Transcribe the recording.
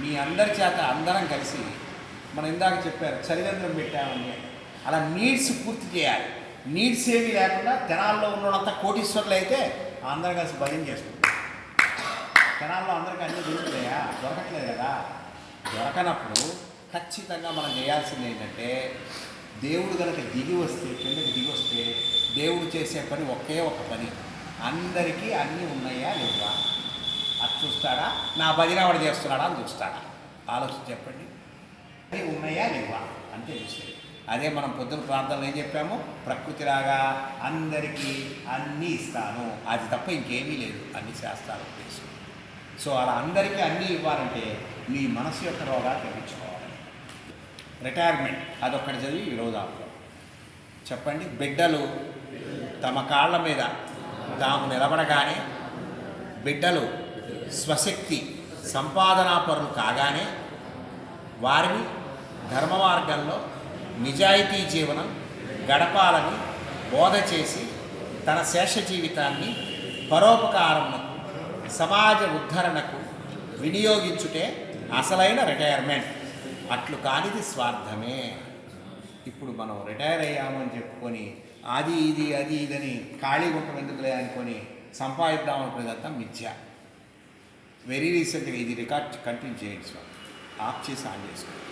మీ అందరి చేత అందరం కలిసి మనం ఇందాక చెప్పారు చలివేంద్రం పెట్టామని, అలా నీడ్స్ పూర్తి చేయాలి. నీడ్స్ ఏమీ లేకుండా తెనాల్లో ఉన్నోళ్ళంతా కోటీశ్వర్లు అయితే అందరం కలిసి భజన చేసుకుంటాం. తెనాల్లో అందరికీ అన్నీ దొరుకుతాయా? దొరకట్లేదు కదా. దొరకనప్పుడు ఖచ్చితంగా మనం చేయాల్సింది ఏంటంటే, దేవుడు కనుక దిగి వస్తే, కిందకి దిగి వస్తే దేవుడు చేసే పని ఒకే ఒక పని, అందరికీ అన్నీ ఉన్నాయా లేవా అది చూస్తాడా, నా భజన వాడు చేస్తున్నాడా అని చూస్తాడా? ఆలోచించి చెప్పండి. అన్నీ ఉన్నాయా లేవా అంతే చూస్తే. అదే మనం పొద్దున ప్రాంతంలో ఏం చెప్పాము, ప్రకృతి రాగా అందరికీ అన్నీ ఇస్తాను, అది తప్ప ఇంకేమీ లేదు అన్ని శాస్త్రాల ఉద్దేశం. సో అలా అందరికీ అన్నీ ఇవ్వాలంటే మీ మనసు యొక్క రోగాలు తగ్గించుకోవాలి. రిటైర్మెంట్ అదొక్కటి చదివి ఈరోజు ఆపుతాం. చెప్పండి. బిడ్డలు తమ కాళ్ళ మీద తాము నిలబడగానే, బిడ్డలు స్వశక్తి సంపాదనాపరులు కాగానే వారిని ధర్మ మార్గంలో నిజాయితీ జీవనం గడపాలని బోధ చేసి తన శేష జీవితాన్ని పరోపకారమునకు సమాజ ఉద్ధరణకు వినియోగించుటే అసలైన రిటైర్మెంట్. అట్లు కానిది స్వార్థమే. ఇప్పుడు మనం రిటైర్ అయ్యామని చెప్పుకొని అది ఇది ఇదని ఖాళీగా ఉండటం ఎందుకులే అనుకొని సంపాదిద్దామనుకునేదంతా మిథ్య. వెరీ రీసెంట్గా ఇది రికార్డ్ కంటిన్యూ చేయండి సార్, ఆఫ్ చేసి ఆన్ చేసుకోండి.